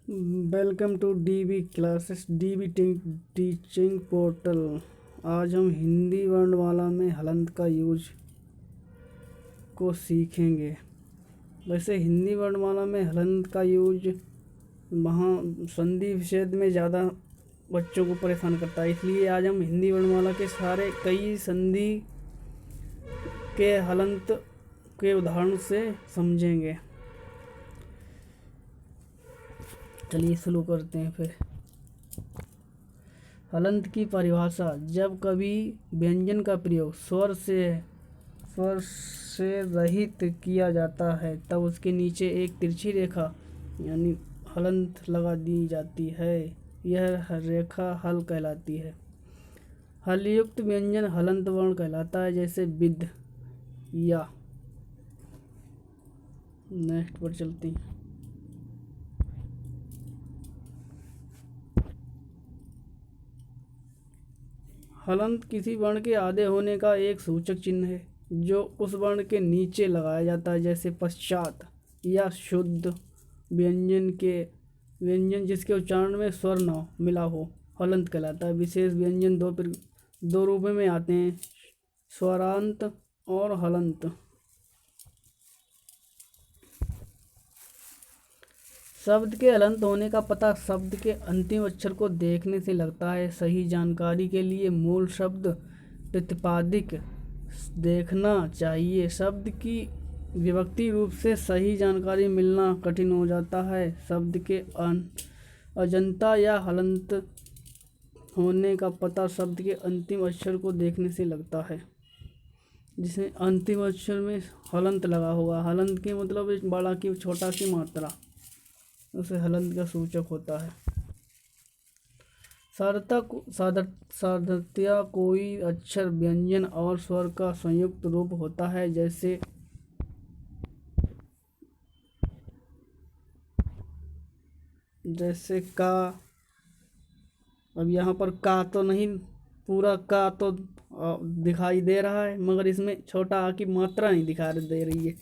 Welcome to DB classes DB teaching portal. आज हम हिंदी वर्णमाला में हलंत का यूज को सीखेंगे। वैसे हिंदी वर्णमाला में हलंत का यूज वहाँ संधि विच्छेद में ज़्यादा बच्चों को परेशान करता है, इसलिए आज हम हिंदी वर्णमाला के सारे कई संधि के हलंत के उदाहरण से समझेंगे। चलिए शुरू करते हैं फिर। हलंत की परिभाषा: जब कभी व्यंजन का प्रयोग स्वर से रहित किया जाता है तब उसके नीचे एक तिरछी रेखा यानी हलंत लगा दी जाती है। यह रेखा हल कहलाती है। हलयुक्त व्यंजन हलंत वर्ण कहलाता है, जैसे विद या। नेक्स्ट पर चलते हैं। हलंत किसी वर्ण के आधे होने का एक सूचक चिन्ह है जो उस वर्ण के नीचे लगाया जाता है, जैसे पश्चात या शुद्ध व्यंजन जिसके उच्चारण में स्वर न मिला हो हलंत कहलाता है। विशेष व्यंजन दो रूपों में आते हैं, स्वरांत और हलंत। शब्द के हलंत होने का पता शब्द के अंतिम अक्षर को देखने से लगता है। सही जानकारी के लिए मूल शब्द प्रतिपादिक देखना चाहिए। शब्द की विभक्ति रूप से सही जानकारी मिलना कठिन हो जाता है। शब्द के अजंता या हलंत होने का पता शब्द के अंतिम अक्षर को देखने से लगता है, जिसमें अंतिम अक्षर में हलंत लगा होगा। हलंत के मतलब एक बड़ा की छोटा की मात्रा, उसे हलंत का सूचक होता है। साधर्त्य कोई अक्षर व्यंजन और स्वर का संयुक्त रूप होता है, जैसे का। अब यहाँ पर का तो नहीं, पूरा का तो दिखाई दे रहा है, मगर इसमें छोटा आ की मात्रा नहीं दिखाई दे रही है,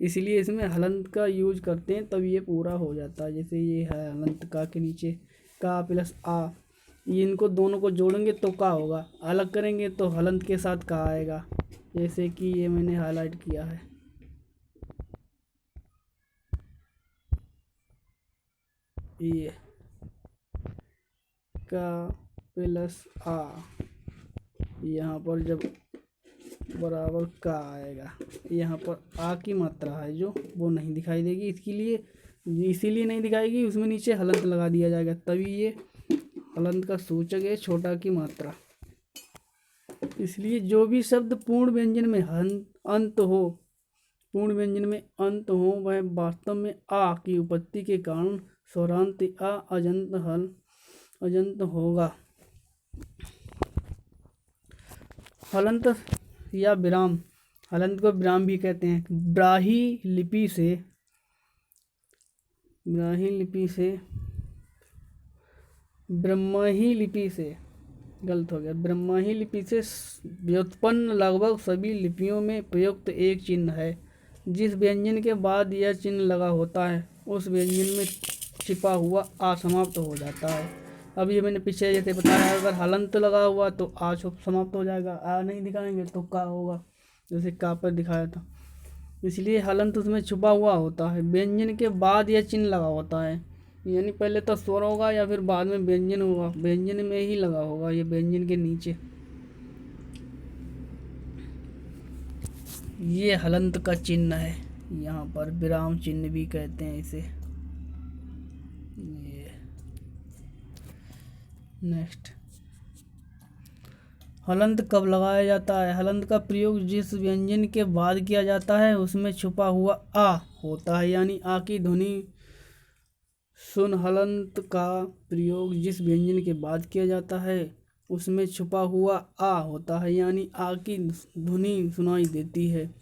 इसलिए इसमें हलंत का यूज करते हैं तब ये पूरा हो जाता है। जैसे ये है हलंत का के नीचे का प्लस आ, ये इनको दोनों को जोड़ेंगे तो का होगा, अलग करेंगे तो हलंत के साथ का आएगा, जैसे कि ये मैंने हाईलाइट किया है। ये का प्लस आ, यहाँ पर जब बराबर का आएगा, यहाँ पर आ की मात्रा है जो वो नहीं दिखाई देगी, इसीलिए नहीं दिखाएगी, उसमें नीचे हलंत लगा दिया जाएगा, तभी ये हलंत का सूचक है छोटा की मात्रा। इसलिए जो भी शब्द पूर्ण व्यंजन में अंत हो वह वास्तव में आ की उपस्थिति के कारण स्वरांत आ अजंत होगा। हलंत या विराम, हलंत को विराम भी कहते हैं। ब्राह्मी लिपि से गलत हो गया। ब्राह्मी लिपि से व्युत्पन्न लगभग सभी लिपियों में प्रयुक्त एक चिन्ह है। जिस व्यंजन के बाद यह चिन्ह लगा होता है उस व्यंजन में छिपा हुआ आ समाप्त हो जाता है। अब ये मैंने पीछे जैसे बताया, अगर हलंत लगा हुआ तो आ समाप्त हो जाएगा, आ नहीं दिखाएंगे तो का होगा, जैसे का पर दिखाया था। इसलिए हलंत उसमें छुपा हुआ होता है। व्यंजन के बाद यह चिन्ह लगा होता है, यानी पहले तो स्वर होगा या फिर बाद में व्यंजन होगा, व्यंजन में ही लगा होगा, ये व्यंजन के नीचे। ये हलंत का चिन्ह है, यहाँ पर विराम चिन्ह भी कहते हैं इसे। ये नेक्स्ट, हलंत कब लगाया जाता है? हलंत का प्रयोग जिस व्यंजन के बाद किया जाता है उसमें छुपा हुआ आ होता है, यानी आ की ध्वनि सुन। हलंत का प्रयोग जिस व्यंजन के बाद किया जाता है उसमें छुपा हुआ आ होता है, यानी आ की ध्वनि सुनाई देती है।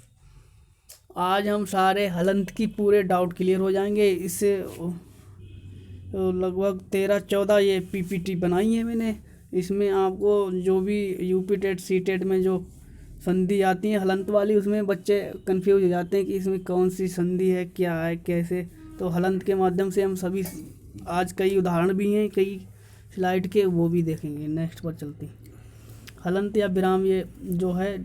आज हम सारे हलंत की पूरे डाउट क्लियर हो जाएंगे। इससे लगभग 13-14 ये पीपीटी बनाई है मैंने। इसमें आपको जो भी यूपी टेट सी टेट में जो संधि आती है हलंत वाली, उसमें बच्चे कंफ्यूज हो जाते हैं कि इसमें कौन सी संधि है, क्या है, कैसे। तो हलंत के माध्यम से हम सभी आज कई उदाहरण भी हैं कई स्लाइड के, वो भी देखेंगे। नेक्स्ट पर चलते हैं। हलंत या विराम, ये जो है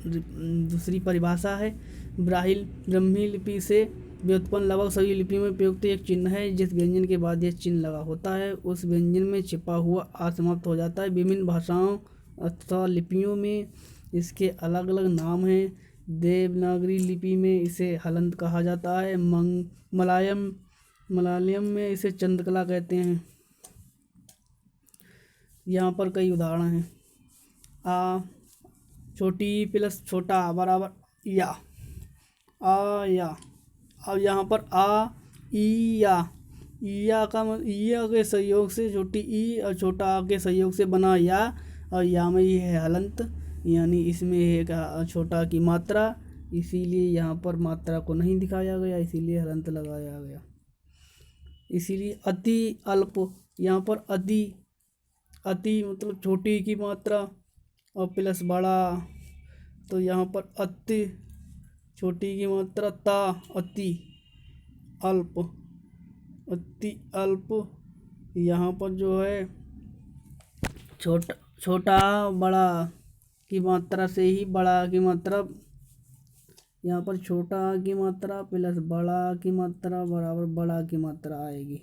दूसरी परिभाषा है। ब्राह्मी लिपि से व्युत्पन्न लगभग सभी लिपियों में प्रयुक्त एक चिन्ह है। जिस व्यंजन के बाद यह चिन्ह लगा होता है उस व्यंजन में छिपा हुआ आ समाप्त हो जाता है। विभिन्न भाषाओं अथवा लिपियों में इसके अलग अलग नाम हैं। देवनागरी लिपि में इसे हलंत कहा जाता है। मलयालम में इसे चंद्रकला कहते हैं। यहाँ पर कई उदाहरण हैं। आ, छोटी ई प्लस छोटा आ बराबर या, आ या। अब यहाँ पर आ, ई, या के सहयोग से छोटी ई और छोटा आ के सहयोग से बना या, और या में ये है हलंत, यानी इसमें है छोटा की मात्रा, इसीलिए यहाँ पर मात्रा को नहीं दिखाया गया, इसीलिए हलंत लगाया गया। इसीलिए अति अल्प, यहाँ पर अति मतलब छोटी की मात्रा और प्लस बड़ा, तो यहाँ पर अति छोटी की मात्रा ता, अति अल्प। यहाँ पर जो है छोटा बड़ा की मात्रा से ही बड़ा की मात्रा, यहाँ पर छोटा की मात्रा प्लस बड़ा की मात्रा बराबर बड़ा की मात्रा आएगी।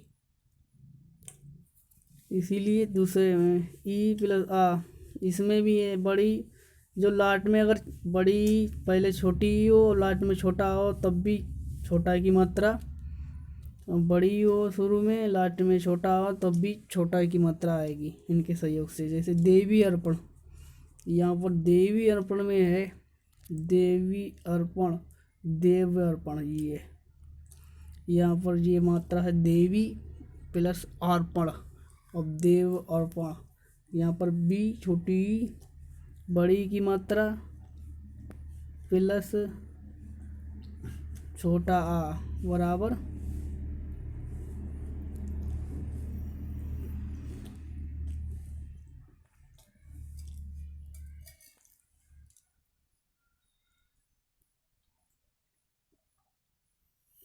इसीलिए दूसरे में ई प्लस आ, इसमें भी है बड़ी, जो लाट में अगर बड़ी पहले छोटी हो लाट में छोटा हो तब भी छोटा की मात्रा, बड़ी हो शुरू में लाट में छोटा हो तब भी छोटा की मात्रा आएगी इनके सहयोग से। जैसे देवी अर्पण, यहाँ पर देवी अर्पण में है देवी अर्पण, देव अर्पण, ये यहाँ पर ये मात्रा है देवी प्लस अर्पण, और देव अर्पण। यहाँ पर बी छोटी बड़ी की मात्रा प्लस छोटा आ बराबर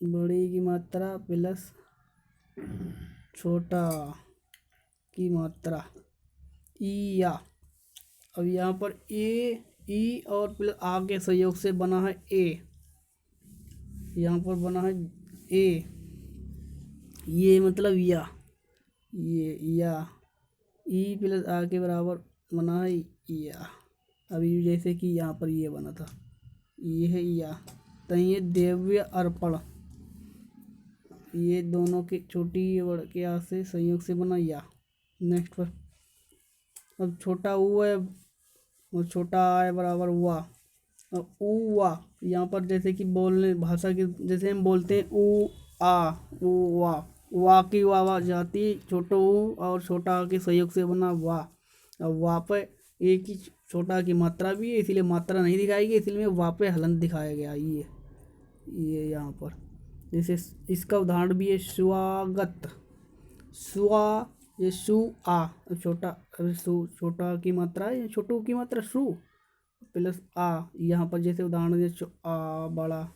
बड़ी की मात्रा प्लस छोटा की मात्रा ई या। अब यहाँ पर ए ई और प्लस आ के सहयोग से बना है ए, यहाँ पर बना है ए, ये मतलब या, ये या, ई प्लस आ के बराबर बना है या। अभी जैसे कि यहाँ पर ये बना था, ये है या, तो ये देव्य अर्पण, ये दोनों के छोटी बड़ के आ से संयोग से बना या। नेक्स्ट पर अब छोटा ऊ है और छोटा आ है बराबर हुआ, और ऊ वा, यहाँ पर जैसे कि बोलने भाषा के जैसे हम बोलते हैं ऊ आ, ऊ वा की वाह जाती, छोटो ऊ और छोटा आ के सहयोग से बना वाह। अब वाह पे एक ही छोटा की मात्रा भी है, इसीलिए मात्रा नहीं दिखाई गई, इसलिए वाह पे हलंत दिखाया गया। ये यहाँ पर जैसे इसका उदाहरण भी है स्वागत, स्वा, ये सु आ, छोटा छोटा की मात्रा है, छोटू की मात्रा सु प्लस आ। यहाँ पर जैसे उदाहरण है आ बड़ा,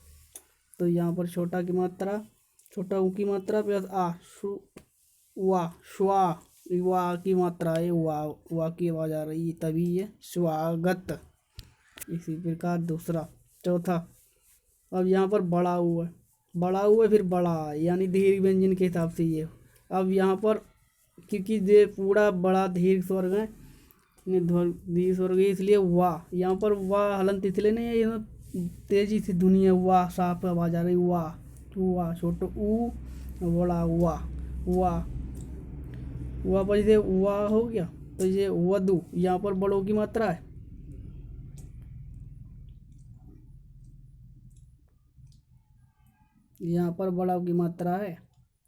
तो यहाँ पर छोटा की मात्रा छोटा ऊ की मात्रा प्लस आ, सु वा, श्वा, वा की मात्रा है, वा की आवाज़ आ रही है तभी ये स्वागत। इसी प्रकार दूसरा चौथा, अब यहाँ पर बड़ा हुआ है फिर बड़ा, यानी दीर्घ व्यंजन के हिसाब से ये। अब यहाँ पर क्योंकि ये पूरा बड़ा दीर्घ स्वर्ग है, दीर्घ स्वर्ग है, इसलिए वाह, यहाँ पर वाह हलंत इसलिए नहीं है, यहाँ तेजी से ध्वनि है, वाह साफ आवाज़ आ रही, वाह छोटो ऊ बड़ा वाह पर जैसे वाह हो गया, तो ये वधु, यहाँ पर बड़ों की मात्रा है, यहाँ पर बड़ा की मात्रा है,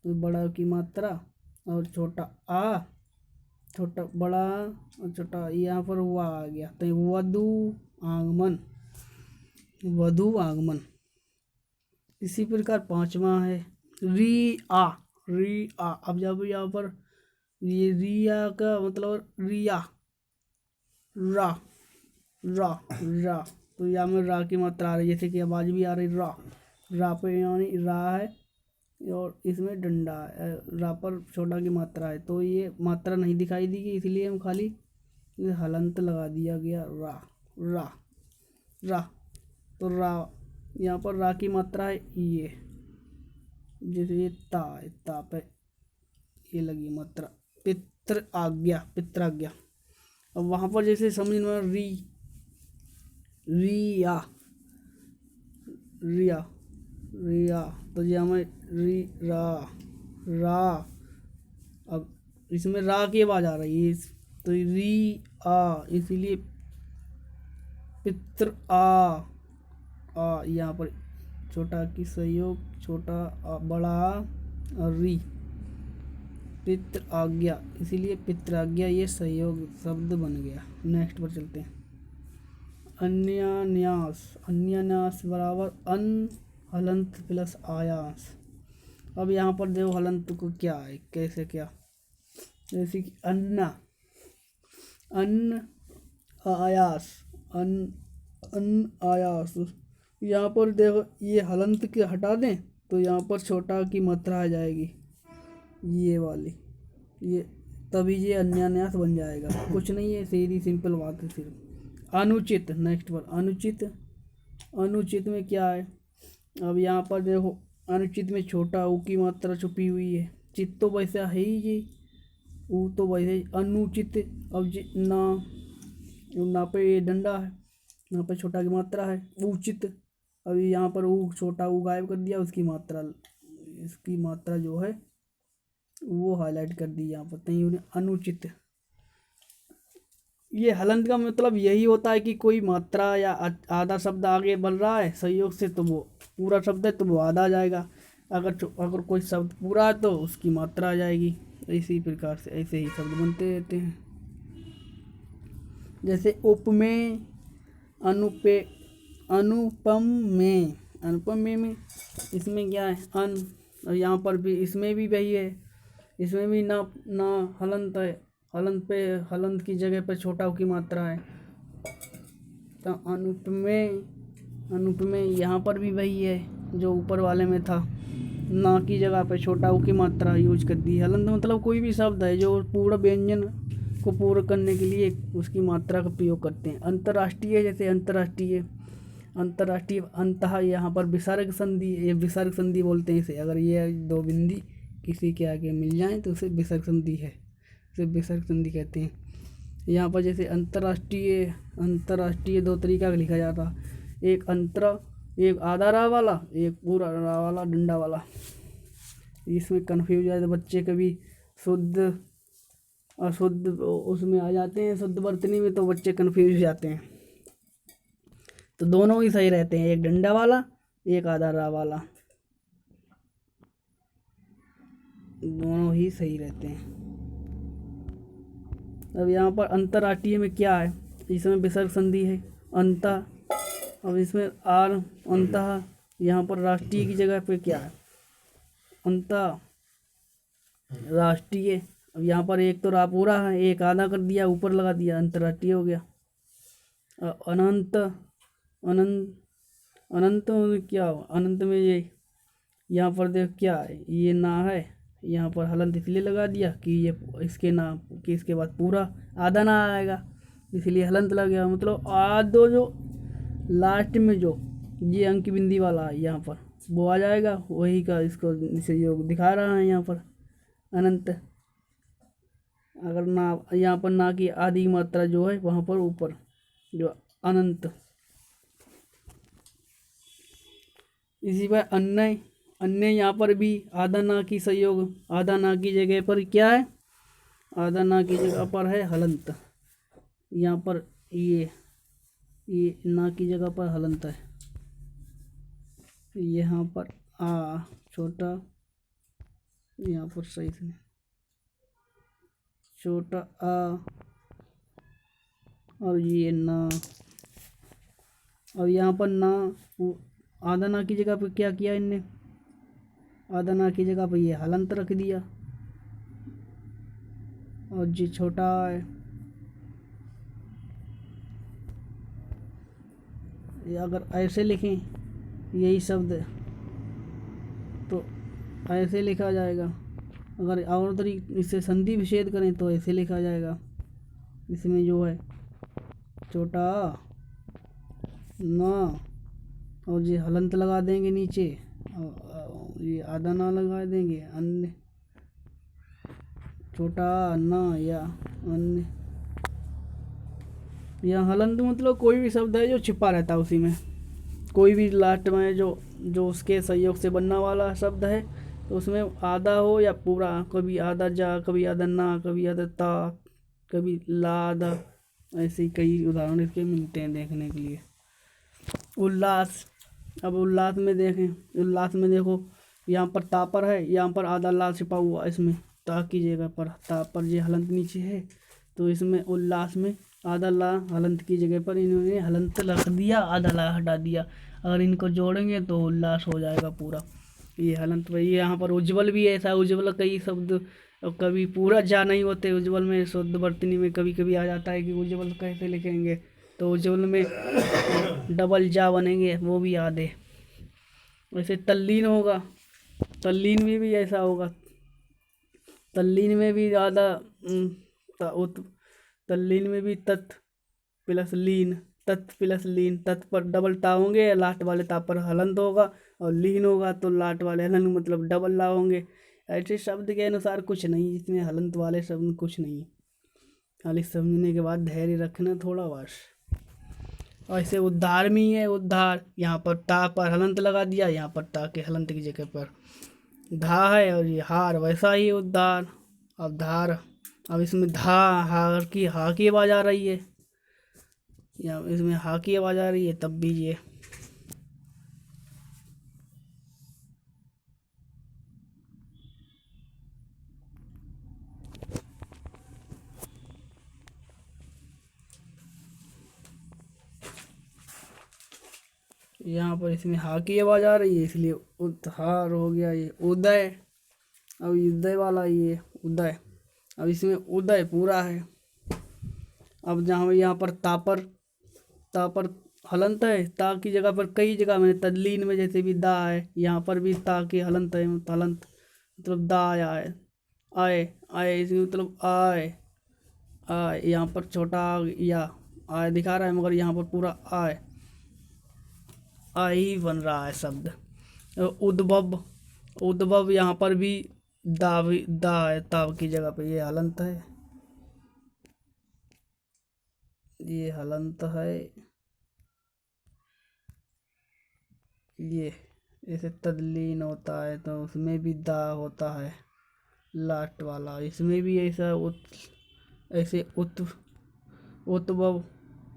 तो बड़ा की मात्रा और छोटा आ, छोटा बड़ा और छोटा, यहाँ पर हुआ आ गया, तो वधु आगमन। इसी प्रकार पांचवा है री आ। अब जब यहाँ पर ये रिया का मतलब रिया, रा, तो यहाँ में रा की मात्रा आ रही है, जैसे कि आवाज़ भी आ रही रा पे, यानी रा है और इसमें डंडा रा पर छोटा की मात्रा है, तो ये मात्रा नहीं दिखाई दी गई, इसलिए हम खाली हलंत लगा दिया गया रा। रा रा तो रा, यहाँ पर रा की मात्रा है ये, जैसे ये ता है, ता पे ये लगी मात्रा, पित्र आज्ञा, पित्राज्ञा। अब वहाँ पर जैसे समझ में री, रिया, रिया, रिया, तो ये हमें री रा, रा। अब इसमें रा की आवाज आ रही है, तो री आ, इसीलिए पित्र आ यहाँ पर छोटा की सहयोग, छोटा आ, बड़ा आ और री, पित्र आज्ञा, इसीलिए पित्राज्ञा ये सहयोग शब्द बन गया। नेक्स्ट पर चलते हैं। अन्यन्यास, अन्यन्यास बराबर अन हलंत प्लस आयास। अब यहाँ पर देखो हलंत को क्या है, कैसे क्या, जैसे कि अन्ना, अन्न आयास, अन्न आयास। यहाँ पर देखो ये हलंत के हटा दें तो यहाँ पर छोटा की मात्रा आ जाएगी, ये वाली, ये तभी ये अन्यान्यास बन जाएगा। कुछ नहीं है, सीधी सिंपल बात है सिर्फ। अनुचित, नेक्स्ट पर अनुचित। अनुचित में क्या है, अब यहाँ पर देखो अनुचित में छोटा ऊ की मात्रा छुपी हुई है, चित तो वैसा है ही जी, ऊ तो वैसे ही अनुचित। अब जी ना पे ये डंडा है, यहाँ पर छोटा की मात्रा है, उचित। अभी यहाँ पर ऊ छोटा ऊ गायब कर दिया, उसकी मात्रा, इसकी मात्रा जो है वो हाईलाइट कर दी यहाँ पर, तहीं उन्हें अनुचित। ये हलंत का मतलब यही होता है कि कोई मात्रा या आधा शब्द आगे बढ़ रहा है संयोग से, तो वो पूरा शब्द है तो वो आधा आ जाएगा, अगर कोई शब्द पूरा है तो उसकी मात्रा आ जाएगी। इसी प्रकार से ऐसे ही शब्द बनते रहते हैं। जैसे उपमेय, अनुपे, अनुपम में, अनुपम में इसमें क्या है अन, और यहाँ पर भी इसमें भी वही है, इसमें भी ना ना हलंत है, हलंत पे, हलंत की जगह पर छोटा की मात्रा है। तो अनुपमेय, अनुपमेय यहाँ पर भी वही है जो ऊपर वाले में था, ना की जगह पे छोटा की मात्रा यूज कर दी। हलंत मतलब कोई भी शब्द है जो पूरा व्यंजन को पूरा करने के लिए उसकी मात्रा का प्रयोग करते हैं। अंतर्राष्ट्रीय, जैसे अंतर्राष्ट्रीय, अंतर्राष्ट्रीय अंतः, यहाँ पर विसर्ग संधि, ये विसर्ग संधि बोलते हैं इसे, अगर ये दो बिंदी किसी के आगे मिल जाए तो उसे विसर्ग संधि है, उसे विसर्ग संधि कहते हैं। यहाँ पर जैसे अंतर्राष्ट्रीय, अंतर्राष्ट्रीय दो तरीका का लिखा जाता, एक अंतरा, एक आधा रा वाला, एक पूरा रा वाला डंडा वाला। इसमें कन्फ्यूज है तो बच्चे कभी शुद्ध अशुद्ध उसमें आ जाते हैं, शुद्ध वर्तनी में, तो बच्चे कन्फ्यूज हो जाते हैं। तो दोनों ही सही रहते हैं, एक डंडा वाला एक आधा रा वाला, दोनों ही सही रहते हैं। अब यहाँ पर अंतर्राष्ट्रीय में क्या है, इसमें विसर्ग संधि है अंतः, अब इसमें आर अंतः, यहाँ पर राष्ट्रीय की जगह पे क्या है अंतः राष्ट्रीय। अब यहाँ पर एक तो रा पूरा है, एक आधा कर दिया, ऊपर लगा दिया, अंतर्राष्ट्रीय हो गया। अनंत, अनंत, अनंत में क्या हो, अनंत में ये यहाँ पर देख क्या है, ये ना है, यहाँ पर हलंत इसलिए लगा दिया कि ये इसके ना, कि इसके बाद पूरा आधा ना आएगा, इसलिए हलंत लग गया। मतलब आधो जो लास्ट में जो ये अंक बिंदी वाला है यहाँ पर वो आ जाएगा, वही का इसको सहयोग दिखा रहा है यहाँ पर अनंत। अगर ना यहाँ पर ना की आधी मात्रा जो है वहाँ पर ऊपर जो अनंत। इसी पर अन्य, अन्य यहाँ पर भी आधा ना की सहयोग, आधा ना की जगह पर क्या है, आधा ना की जगह पर है हलंत। यहाँ पर ये ना की जगह पर हलंत है, यहाँ पर आ छोटा, यहाँ पर सही से छोटा आ, और ये ना, और यहाँ पर ना, आधा ना की जगह पर क्या किया इनने, आधा ना की जगह पर ये हलंत रख दिया, और जी छोटा है, ये अगर ऐसे लिखें यही शब्द तो ऐसे लिखा जाएगा। अगर और तरीके इससे संधि विच्छेद करें तो ऐसे लिखा जाएगा। इसमें जो है छोटा ना और ये हलंत लगा देंगे नीचे और ये आधा ना लगा देंगे, अन्य छोटा ना या अन्य। यह हलंत मतलब कोई भी शब्द है जो छिपा रहता है उसी में, कोई भी लास्ट में जो उसके सहयोग से बनने वाला शब्द है तो उसमें आधा हो या पूरा, कभी आधा जा, कभी आधा ना, कभी आधा ता, कभी ला आधा। ऐसे ही कई उदाहरण इसके मिलते हैं देखने के लिए। उल्लास। अब उल्लास में देखें, उल्लास में देखो यहाँ पर ता पर है, यहाँ पर आधा ला छिपा हुआ, इसमें ता की जगह पर ता पर ये हलंत नीचे है तो इसमें उल्लास में आधा ला हलंत की जगह पर इन्होंने हलंत रख दिया, आधा ला हटा दिया। अगर इनको जोड़ेंगे तो उल्लास हो जाएगा पूरा। ये हलंत भाई यहाँ पर उज्ज्वल भी ऐसा, उज्ज्वल कई शब्द कभी पूरा जा नहीं होते उज्ज्वल में, शुद्ध वर्तनी में कभी कभी आ जाता है कि उज्ज्वल कैसे लिखेंगे तो उज्ज्वल में डबल जा बनेंगे, वो भी याद है। वैसे तल्लीन होगा, तल्लीन में भी ऐसा होगा, तल्लीन में भी ज़्यादा तल्लीन में भी तत् प्लस लीन, तत् प्लस लीन, तत् पर डबल ता होंगे, लास्ट वाले ता पर हलंत होगा और लीन होगा तो लास्ट वाले हलंत मतलब डबल ला होंगे। ऐसे शब्द के अनुसार कुछ नहीं, जिसमें हलंत वाले शब्द कुछ नहीं, खाली समझने के बाद धैर्य रखना थोड़ा बस। ऐसे उद्धार में ही है, उद्धार यहाँ पर ता पर हलंत लगा दिया, यहाँ पर ता के हलंत की जगह पर धा है और ये हार, वैसा ही उद्धार। अब धार, अब इसमें धा हार की हा की आवाज़ आ रही है या इसमें हा की आवाज़ आ रही है तब भी ये यहाँ पर इसमें हा की आवाज़ आ रही है इसलिए उद्धार हो गया। ये उदय, अब उदय वाला ये उदय, अब इसमें उदय पूरा है। अब जहाँ यहाँ पर ता पर हलंत है, ता की जगह पर कई जगह में तदलीन में जैसे भी दा है, यहाँ पर भी ता की हलंत है, हलंत मतलब दा आया है, आए आए इसमें मतलब आए आए, यहाँ पर छोटा या आए दिखा रहा है मगर यहाँ पर पूरा आए ही बन रहा है शब्द। उद्भव, उद्भव यहाँ पर भी दा है, ताव की जगह पे ये हलंत है, ये हलंत है। ये ऐसे तदलीन होता है तो उसमें भी दा होता है लास्ट वाला, इसमें भी ऐसा ऐसे उद्भव,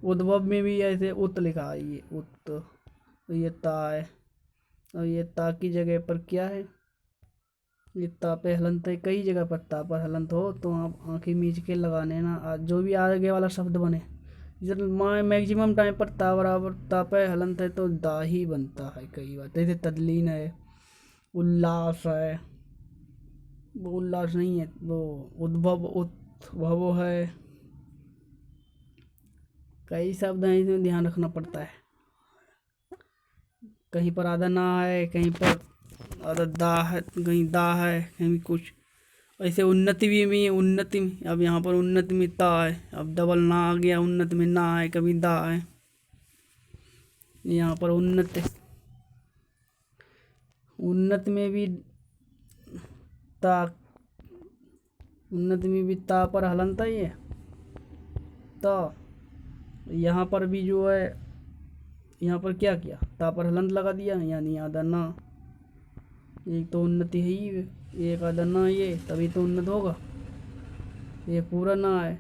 उद्भव में भी ऐसे उत लिखा है, ये उत तो ये ता है और ये ता की जगह पर क्या है, ये ता पे हलंत है। कई जगह पर ता पर हलंत हो तो आप आंखें मीच के लगाने ना, जो भी आगे वाला शब्द बने जब मैक्सिमम टाइम पर ता बराबर ता पे हलंत है तो दा ही बनता है कई बार। जैसे तदलीन है, उल्लास है, वो उल्लास नहीं है, वो उद्भव उद्भव है। कई शब्द हैं, इसमें ध्यान रखना पड़ता है, कहीं पर आधा ना है, कहीं पर आधा दा है, कहीं दा है, कहीं कुछ ऐसे। उन्नति भी उन्नति में, अब यहाँ पर उन्नति में ता है, अब डबल ना आ गया, उन्नति में ना है, कभी दा है। यहाँ पर उन्नति, उन्नति में भी ता, उन्नति में भी ता पर हलंत है ये ता। यहाँ पर भी जो है, यहाँ पर क्या किया, ता पर हलंत लगा दिया यानी आधा ना, एक तो उन्नति है ही, एक आधा ना ये तभी तो उन्नत होगा। ये पूरा ना है,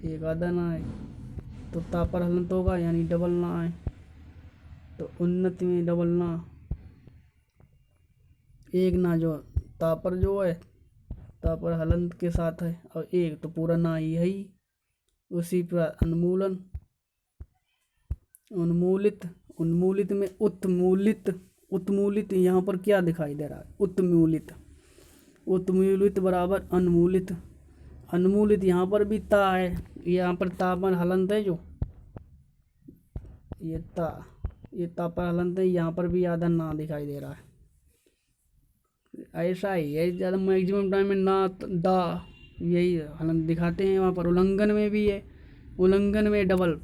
एक आधा ना है तो ता पर हलंत होगा यानी डबल ना है तो उन्नति में डबल ना। एक ना जो ता पर जो है ता पर हलंत के साथ है और एक तो पूरा ना ही है ही। उसी पर उन्मूलन, उन्मूलित, उन्मूलित में उत्मूलित, उत्मूलित यहाँ पर क्या दिखाई दे रहा है, उत्मूलित, उत्मूलित बराबर उन्मूलित। उन्मूलित यहाँ पर भी ता है, यहाँ पर ता पर हलंत है, जो ये ता पर हलंत है, यहाँ पर भी आधा ना दिखाई दे रहा है ऐसा ही है, ज़्यादा मैक्सिमम टाइम में ना दा यही हलन दिखाते हैं। वहाँ पर उल्लंघन में भी है, उल्लंघन में डबल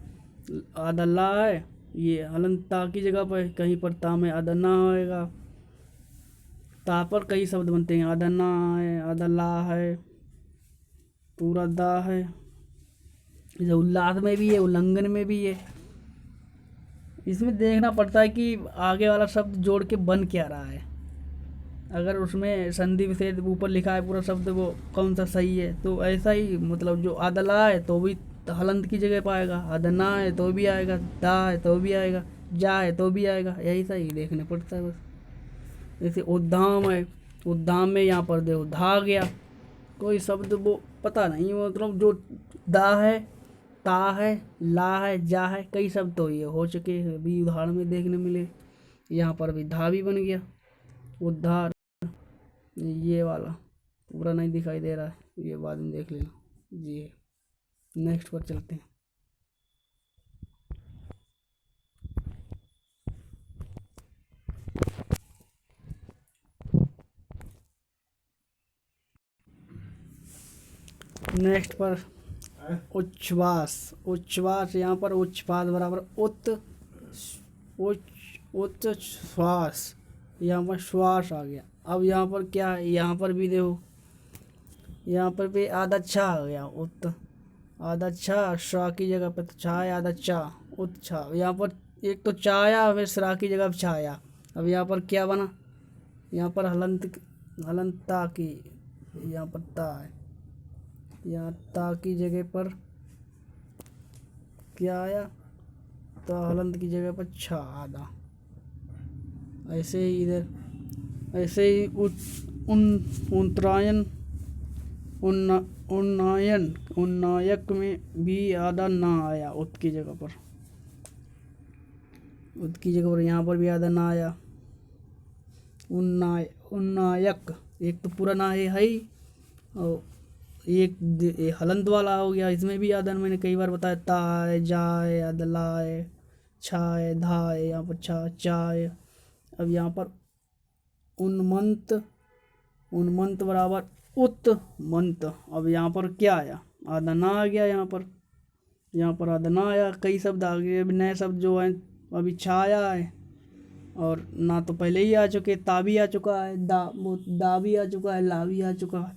आधा ला है, ये हलन ता की जगह पर, कहीं पर ता में आधा ना होएगा। ता पर कई शब्द बनते हैं, आधा ना है, आधा ला है, पूरा दा है। जैसे उल्लास में भी है, उल्लंघन में भी है। इसमें देखना पड़ता है कि आगे वाला शब्द जोड़ के बन क्या रहा है। अगर उसमें संधि विच्छेद ऊपर लिखा है पूरा शब्द, वो कौन सा सही है, तो ऐसा ही मतलब जो आदला है तो भी हलंत की जगह पाएगा, आदना है तो भी आएगा, दा है तो भी आएगा, जा है तो भी आएगा, यही सही देखना पड़ता है बस। जैसे उद्धाम है, उद्धाम में यहाँ पर देखो धा गया, कोई शब्द वो पता नहीं, मतलब जो दा है, ता है, ला है, जा है, कई शब्द तो ये हो चुके हैं, अभी उदाहरण में देखने मिले। यहाँ पर भी धा भी बन गया, उद्धार। ये वाला पूरा नहीं दिखाई दे रहा है, ये बाद में देख लेना जी। नेक्स्ट पर चलते हैं। नेक्स्ट पर उच्छ्वास। उच्छ्वास, यहाँ पर उच्छ्वास बराबर उच्च श्वास, यहाँ पर श्वास आ गया। अब यहाँ पर क्या है, यहाँ पर भी देखो, यहाँ पर भी आधा छा आ गया, उत आधा छा, शा की जगह पर तो छा है, आधा चा, उत्छा। यहाँ पर एक तो चाया, फिर शरा की जगह पर छाया। अब यहाँ पर क्या बना, यहाँ पर हलंता की, यहाँ पर ता है, यहाँ ता की जगह पर क्या आया, तो हलंत की जगह पर छा आधा। ऐसे ही इधर, ऐसे ही उत्तरायण, उन्नयन, उन्नायक में भी आधा ना आया, उत की जगह पर, उत की जगह पर यहाँ पर भी आधा ना आया। उन्नायक, एक तो पूरा ना है ही, और एक हलंत वाला हो गया, इसमें भी आधा मैंने कई बार बताया, ता है, जा है, आधा ला है, छा है, धा है, यहाँ पर छा, चा है। अब यहाँ पर उन्मंत, उन्मंत बराबर उत्मंत। अब यहाँ पर क्या आया, आधा ना आ गया, यहाँ पर आधा ना आया, कई शब्द आ गए, अभी नए शब्द जो हैं अभी छाया है, और ना तो पहले ही आ चुके, ता भी आ चुका है, दा भी आ चुका है, ला भी आ चुका है।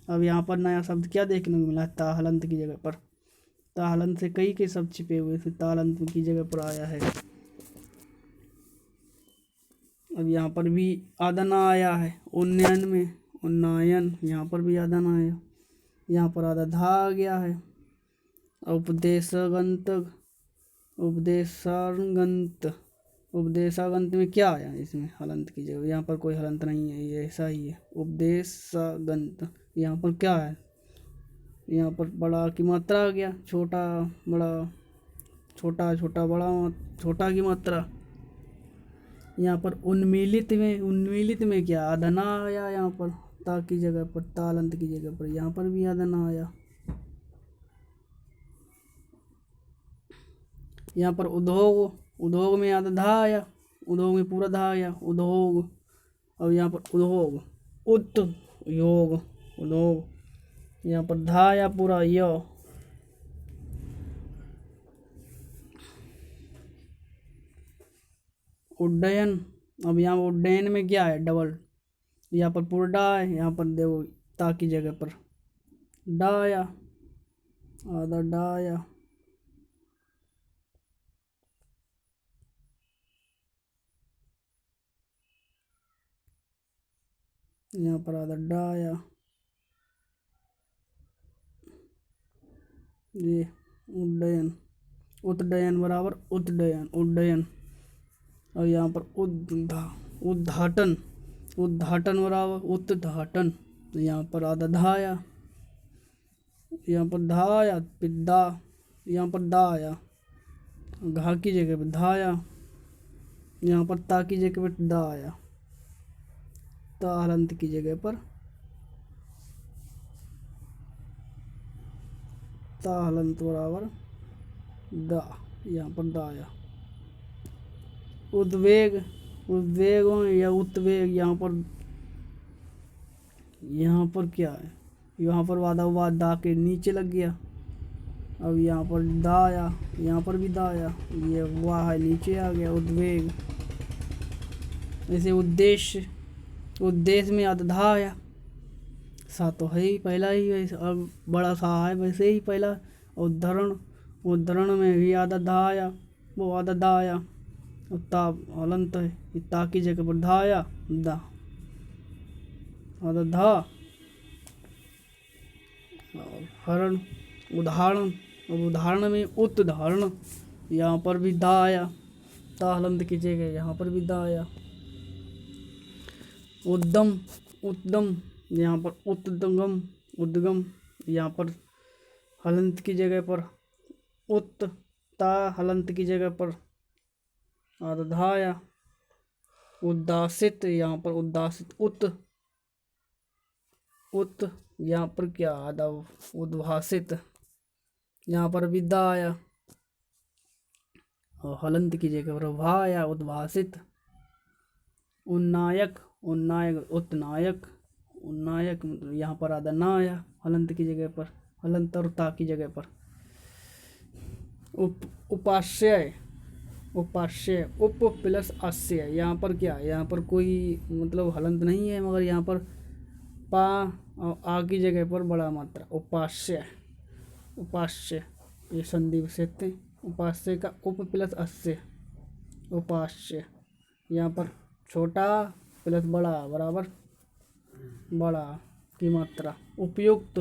अब यहाँ पर नया शब्द क्या देखने को मिला है, ताहलंत की जगह पर। ताहलंत से कई शब्द छिपे हुए थे, ताहलंत की जगह पर आया है। अब यहाँ पर भी आधा ना आया है, उन्नयन में, उन्नयन, यहाँ पर भी आधा ना आया, यहाँ पर आधा धा आ गया है। उपदेशगंत, उपदेशागंत, उपदेशागंत में क्या आया, इसमें हलंत की जगह, यहाँ पर कोई हलंत नहीं है, ये ऐसा ही है। उपदेशागंत, यहाँ पर क्या है, यहाँ पर बड़ा की मात्रा आ गया, छोटा बड़ा, छोटा छोटा बड़ा, छोटा की मात्रा। यहाँ पर उन्मीलित में, उन्मीलित में क्या आधा ना आया, यहाँ पर ता की जगह पर, तालंत की जगह पर, यहाँ पर भी आधा ना आया। यहाँ पर उद्योग, उद्योग में आधा धा आया, उद्योग में पूरा धा आया, उद्योग। अब यहाँ पर उद्योग, उत योग, उद्योग, यहाँ पर धा आया पूरा, य। उड्डयन, अब यहाँ उड्डयन में क्या है, डबल, यहाँ पर पूरा डा है, यहाँ पर देखो ता की जगह पर डा आया, आधा डा आया। यहाँ पर आधा डा आया, ये उड्डयन, उद्डयन बराबर उद्डयन, उड्डयन। और यहाँ पर उद्घाटन, उद्घाटन बराबर उद्घाटन, तो यहाँ पर आधा धा आया, यहाँ पर धा आया, फिर दा, यहाँ पर दा आया, घा की जगह पर धा आया, यहाँ पर ता की जगह पर दा आया, ता हलंत की जगह पर ता हलंत बराबर दा, यहाँ पर दा आया। उद्वेग, उद्वेग या उद्वेग, यहाँ पर यहाँ पर क्या है, यहाँ पर वादा हुआ दा के नीचे लग गया। अब यहाँ पर दा आया, यहाँ पर भी दा आया, ये वाह है नीचे आ गया। उद्वेग, जैसे उद्देश्य, उद्देश्य में अधा आया, सा तो है ही पहला ही वैसे, अब बड़ा सा है वैसे ही पहला। उद्धरण, उद्धरण में भी आधा धा आया, वो आधा दा आया। और ता हलंत है, ता की जगह पर धा आया, दा आधा धा। और हरण, उदाहरण, अब उदाहरण में उदाहरण, यहाँ पर भी दा आया, ता हलंत की जगह यहाँ पर भी दा आया। उद्दम, उद्दम, यहाँ पर उद्गम, उद्गम, यहाँ पर हलंत की जगह पर उत, ता हलंत की जगह पर आधा आया। उदासित, यहाँ पर उदासित, उत, यहाँ पर क्या आधा उद्भासित, यहाँ पर भी दा आया और हलंत की जगह पर भा आया, उद्भासित। उन्नायक, उन्नायक, उत्नायक, उन्नायक, यहाँ पर आधा ना आया हलंत की जगह पर, हलंत और ता की जगह पर। उपाश्रय, उपाश्रय, उप प्लस आश्रय, यहाँ पर क्या, यहाँ पर कोई मतलब हलंत नहीं है, मगर यहाँ पर पा और आ की जगह पर बड़ा मात्रा, उपाश्रय, उपाश्रय, ये संधि विशेषते हैं। उपाश्रय का उप प्लस आश्रय, उपाश्रय, यहाँ पर छोटा प्लस बड़ा बराबर बड़ा की मात्रा। उपयुक्त,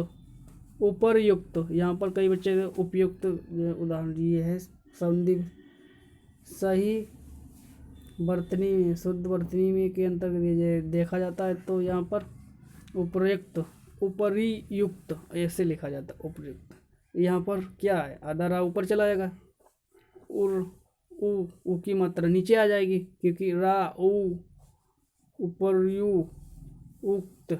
उपरयुक्त, यहाँ पर कई बच्चे उपयुक्त उदाहरण ये है। संधि सही वर्तनी में, शुद्ध वर्तनी में के अंतर्गत ये देखा जाता है, तो यहाँ पर उपयुक्त, उपरियुक्त ऐसे लिखा जाता है, उपयुक्त। यहाँ पर क्या है, आधा रा ऊपर चला जाएगा, उर, उ की मात्रा नीचे आ जाएगी, क्योंकि रा उ ऊपर यू, उक्त,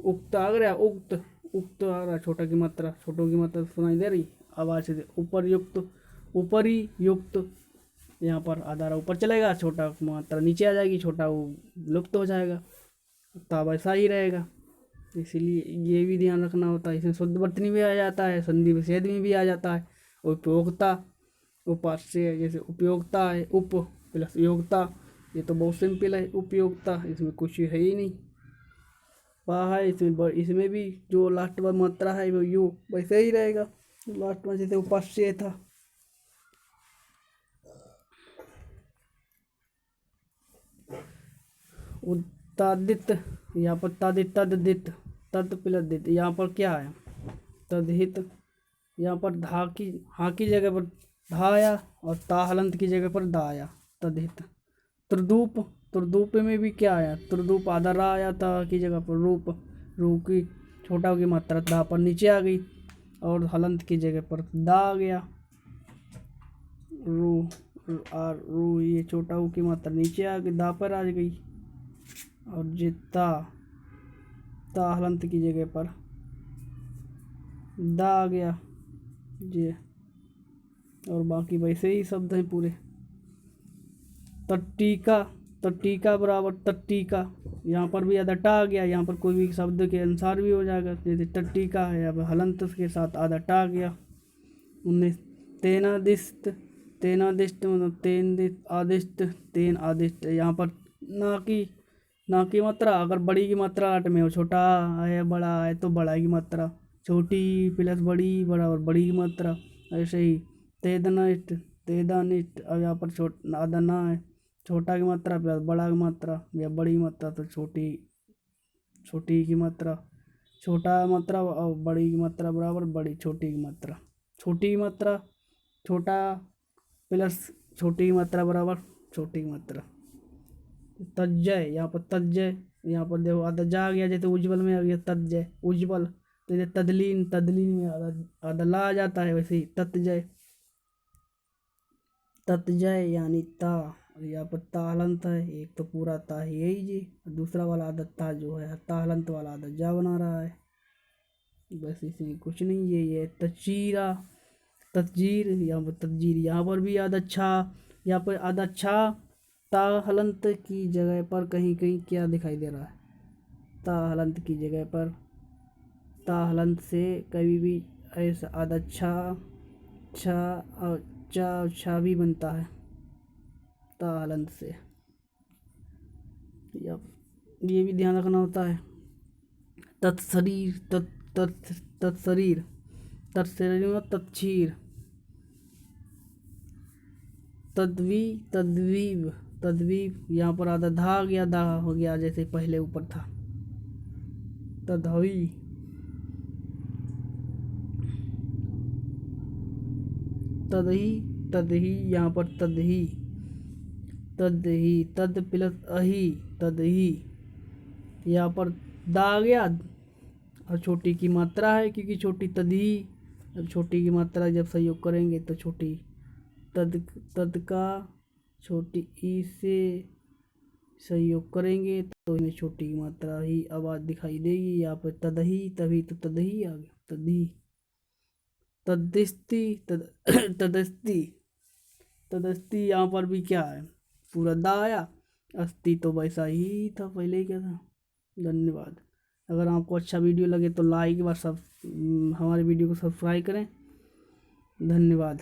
उक्त आ गया, उक्त, उक्त आ रहा, छोटा की मात्रा, छोटों की मात्रा सुनाई दे रही आवाज से। उपरयुक्त, ऊपरी युक्त, यहाँ पर आधा रा ऊपर चलेगा, छोटा की मात्रा नीचे आ जाएगी, छोटा वो लुप्त हो जाएगा, तब ऐसा ही रहेगा। इसीलिए ये भी ध्यान रखना होता है। इसमें शुद्ध वर्तनी भी आ जाता है, संधि विच्छेद में भी आ जाता है। उपयोगिता, उपाश्रय, जैसे उपयोगिता है, उप प्लस योगिता, ये तो बहुत सिंपल है। उपयोगिता, इसमें कुछ है ही नहीं, पा है इसमें भी जो लास्ट में मात्रा है वो यू वैसे ही रहेगा लास्ट में, जैसे उपाश्रय था। उत्तादित, यहाँ पर तादित, तद्दित, तद प्लस दित, यहाँ पर क्या है, तदहित, यहाँ पर धा की, हाँ की जगह पर धा आया और ता हलंत की जगह पर दा आया, तदहित। त्रिदूप, त्रिदूप में भी क्या आया, त्रिदूप आधा रा आया ता की जगह पर रूप, रू की छोटा की मात्रा दा पर नीचे आ गई और हलंत की जगह पर दा आ गया। रू, रू, ये छोटा ऊ की मात्रा नीचे आ गई, दा पर आ गई। और जिता, ता हलंत की जगह पर दा आ गया जे, और बाकी वैसे ही शब्द हैं पूरे। तट्टिका, तट्टिका बराबर तट्टिका, यहाँ पर भी आधा टा आ गया, यहाँ पर कोई भी शब्द के अनुसार भी हो जाएगा, जैसे तट्टिका है, अब हलंत के साथ आधा टा आ गया। 19 तेनादिष्ट, तेनादिष्ट मतलब तेन आदिष्ट, तेन आदिष्ट, यहाँ पर ना की मात्रा, अगर बड़ी की मात्रा आठ में हो, छोटा है बड़ा है तो बड़ा की मात्रा, छोटी प्लस बड़ी बराबर बड़ी की मात्रा, ऐसे ही। तेदनिष्ट, तेदानिष्ट, अब यहाँ पर आधा ना है, छोटा की मात्रा प्लस बड़ा की मात्रा या बड़ी की मात्रा, तो छोटी, छोटी की मात्रा, छोटा मात्रा और बड़ी की मात्रा बराबर बड़ी छोटी की मात्रा, छोटी की मात्रा छोटा प्लस छोटी की मात्रा बराबर छोटी की मात्रा। तज्जय, यहाँ पर तज्जय, यहाँ पर देखो आधा जा गया, जैसे उज्ज्वल में आ गया तज्जय, उज्ज्वल, तो जैसे तदलीन, तदलीन में आधा ला आ जाता है, वैसे ही तत्जय, तत्जय यानी ता, यहाँ पर ता हलंत है, एक तो पूरा ता है यही जी, दूसरा वाला आधा ता जो है ता हलंत वाला आधा जा बना रहा है, बस इसमें कुछ नहीं है। ये तचीरा, तस्जीर, यहाँ पर तस्जीर, यहाँ पर भी आधा छा, यहाँ पर आधा छा ता हलंत की जगह पर कहीं कहीं क्या दिखाई दे रहा है, ता हलंत की जगह पर ता हलंत से कभी भी ऐसा आधा छा छा और चा और छा भी बनता है ता हलंत से। ये भी ध्यान रखना होता है। तत्शरीर तत्शरीर तत्शरीर में तत्शीर तद्वीव तद्वीव यहाँ पर आधा धा आ गया, दा हो गया जैसे पहले ऊपर था। तदवी तदही तदही यहाँ पर तदही तदही तद प्लस अही तदही यहाँ पर दा आ गया और छोटी की मात्रा है क्योंकि छोटी तदही। अब छोटी की मात्रा जब संयोग करेंगे तो छोटी तद का छोटी ई से संयोग करेंगे तो इसमें छोटी की मात्रा ही आवाज़ दिखाई देगी। यहाँ पर तदही तभी तो तदही आ गया तदही। तदस्ती तदस्ती तदस्ती यहाँ पर भी क्या है पूरा दा आया, अस्ति तो वैसा ही था पहले क्या था। धन्यवाद। अगर आपको अच्छा वीडियो लगे तो लाइक व सब हमारे वीडियो को सब्सक्राइब करें। धन्यवाद।